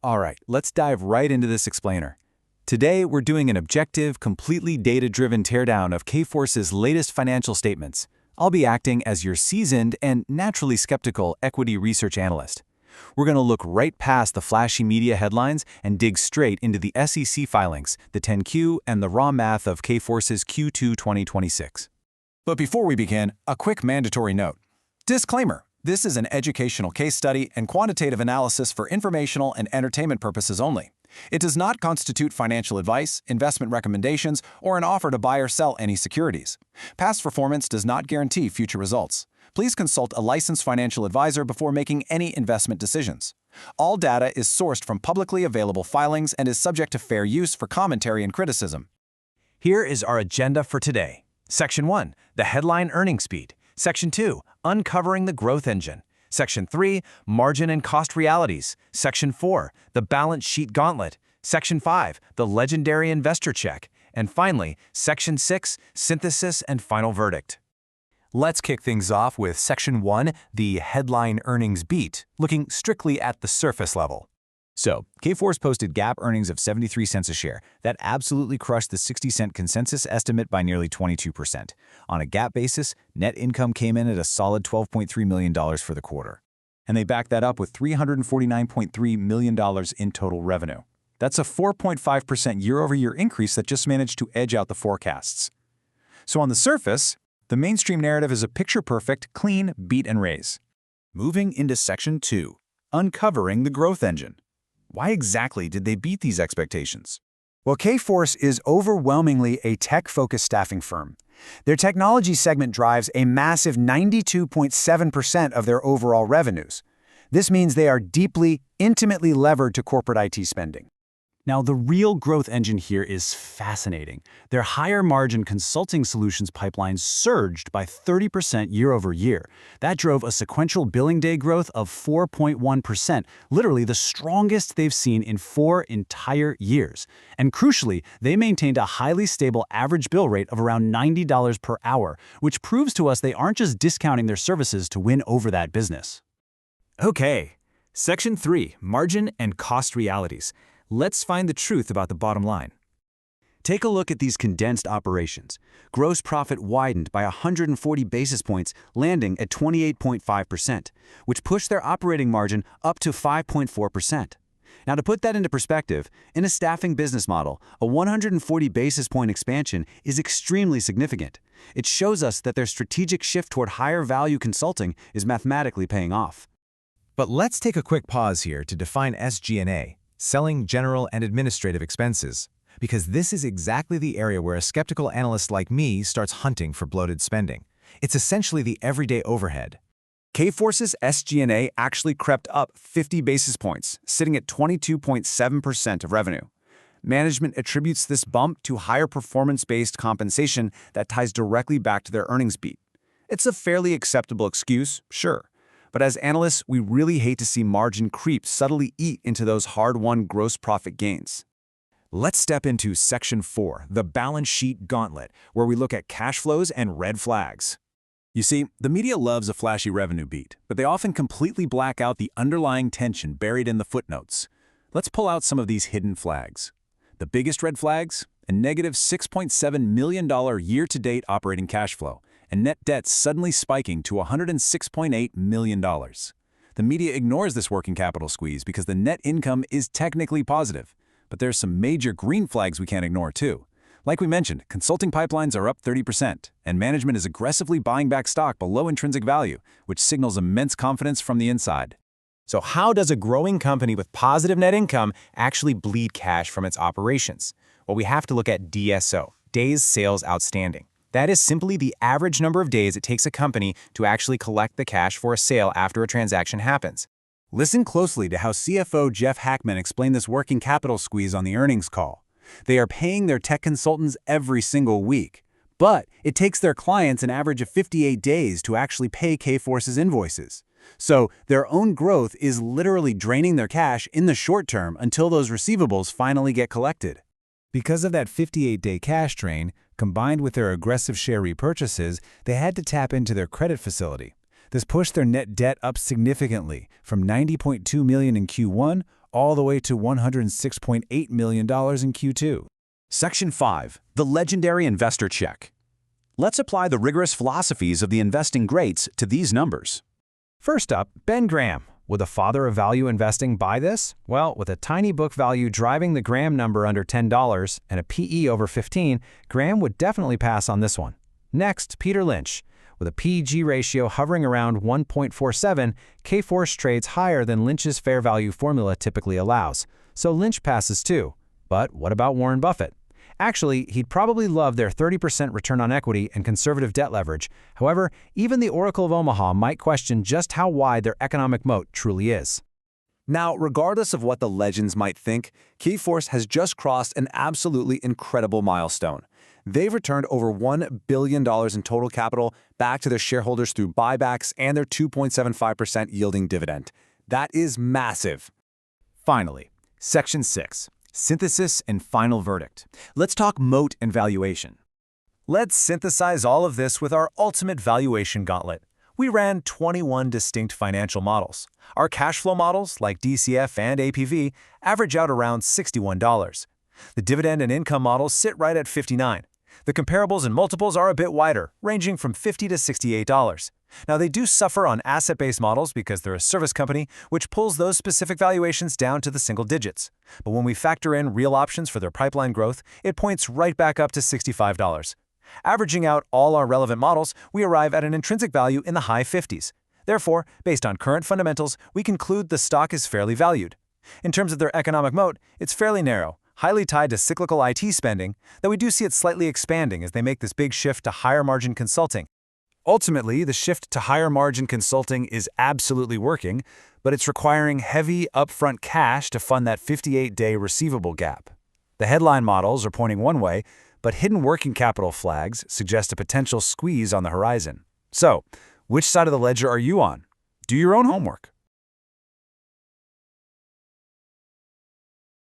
All right, let's dive right into this explainer. Today, we're doing an objective, completely data-driven teardown of Kforce's latest financial statements. I'll be acting as your seasoned and naturally skeptical equity research analyst. We're going to look right past the flashy media headlines and dig straight into the SEC filings, the 10Q, and the raw math of Kforce's Q2 2026. But before we begin, a quick mandatory note. Disclaimer: this is an educational case study and quantitative analysis for informational and entertainment purposes only. It does not constitute financial advice, investment recommendations, or an offer to buy or sell any securities. Past performance does not guarantee future results. Please consult a licensed financial advisor before making any investment decisions. All data is sourced from publicly available filings and is subject to fair use for commentary and criticism. Here is our agenda for today. Section 1, the headline earnings beat. Section 2, uncovering the growth engine. Section 3, margin and cost realities. Section 4, the balance sheet gauntlet. Section 5, the legendary investor check. And finally, Section 6, synthesis and final verdict. Let's kick things off with Section 1, the headline earnings beat, looking strictly at the surface level. So, Kforce posted GAAP earnings of 73 cents a share. That absolutely crushed the 60-cent consensus estimate by nearly 22%. On a GAAP basis, net income came in at a solid $12.3 million for the quarter. And they backed that up with $349.3 million in total revenue. That's a 4.5% year-over-year increase that just managed to edge out the forecasts. So on the surface, the mainstream narrative is a picture-perfect, clean beat and raise. Moving into Section 2, uncovering the growth engine. Why exactly did they beat these expectations? Well, Kforce is overwhelmingly a tech-focused staffing firm. Their technology segment drives a massive 92.7% of their overall revenues. This means they are deeply, intimately levered to corporate IT spending. Now, the real growth engine here is fascinating. Their higher-margin consulting solutions pipeline surged by 30% year-over-year. That drove a sequential billing day growth of 4.1%, literally the strongest they've seen in 4 entire years. And crucially, they maintained a highly stable average bill rate of around $90 per hour, which proves to us they aren't just discounting their services to win over that business. Okay, Section 3, margin and cost realities. Let's find the truth about the bottom line. Take a look at these condensed operations. Gross profit widened by 140 basis points, landing at 28.5%, which pushed their operating margin up to 5.4%. Now, to put that into perspective, in a staffing business model, a 140 basis point expansion is extremely significant. It shows us that their strategic shift toward higher value consulting is mathematically paying off. But let's take a quick pause here to define SG&A. Selling, general, and administrative expenses, because this is exactly the area where a skeptical analyst like me starts hunting for bloated spending. It's essentially the everyday overhead. Kforce's SG&A actually crept up 50 basis points, sitting at 22.7% of revenue. Management attributes this bump to higher performance-based compensation that ties directly back to their earnings beat. It's a fairly acceptable excuse, sure. But as analysts, we really hate to see margin creep subtly eat into those hard-won gross profit gains. Let's step into Section 4, the balance sheet gauntlet, where we look at cash flows and red flags. You see, the media loves a flashy revenue beat, but they often completely black out the underlying tension buried in the footnotes. Let's pull out some of these hidden flags. The biggest red flags? A negative $6.7 million year-to-date operating cash flow, and net debt suddenly spiking to $106.8 million. The media ignores this working capital squeeze because the net income is technically positive. But there's some major green flags we can't ignore too. Like we mentioned, consulting pipelines are up 30%, and management is aggressively buying back stock below intrinsic value, which signals immense confidence from the inside. So how does a growing company with positive net income actually bleed cash from its operations? Well, we have to look at DSO, Days Sales Outstanding. That is simply the average number of days it takes a company to actually collect the cash for a sale after a transaction happens. Listen closely to how CFO Jeff Hackman explained this working capital squeeze on the earnings call. They are paying their tech consultants every single week, but it takes their clients an average of 58 days to actually pay Kforce's invoices. So their own growth is literally draining their cash in the short term until those receivables finally get collected. Because of that 58-day cash drain, combined with their aggressive share repurchases, they had to tap into their credit facility. This pushed their net debt up significantly, from $90.2 million in Q1 all the way to $106.8 million in Q2. Section 5. The legendary investor check. Let's apply the rigorous philosophies of the investing greats to these numbers. First up, Ben Graham. Would the father of value investing buy this? Well, with a tiny book value driving the Graham number under $10 and a PE over 15, Graham would definitely pass on this one. Next, Peter Lynch. With a PEG ratio hovering around 1.47, Kforce trades higher than Lynch's fair value formula typically allows, so Lynch passes too. But what about Warren Buffett? Actually, he'd probably love their 30% return on equity and conservative debt leverage. However, even the Oracle of Omaha might question just how wide their economic moat truly is. Now, regardless of what the legends might think, Kforce has just crossed an absolutely incredible milestone. They've returned over $1 billion in total capital back to their shareholders through buybacks and their 2.75% yielding dividend. That is massive. Finally, Section 6. Synthesis and final verdict. Let's talk moat and valuation. Let's synthesize all of this with our ultimate valuation gauntlet. We ran 21 distinct financial models. Our cash flow models, like DCF and APV, average out around $61. The dividend and income models sit right at $59. The comparables and multiples are a bit wider, ranging from $50 to $68. Now, they do suffer on asset-based models because they're a service company, which pulls those specific valuations down to the single digits. But when we factor in real options for their pipeline growth, it points right back up to $65. Averaging out all our relevant models, we arrive at an intrinsic value in the high 50s. Therefore, based on current fundamentals, we conclude the stock is fairly valued. In terms of their economic moat, it's fairly narrow, highly tied to cyclical IT spending, though we do see it slightly expanding as they make this big shift to higher margin consulting. Ultimately, the shift to higher margin consulting is absolutely working, but it's requiring heavy upfront cash to fund that 58-day receivable gap. The headline models are pointing one way, but hidden working capital flags suggest a potential squeeze on the horizon. So, which side of the ledger are you on? Do your own homework.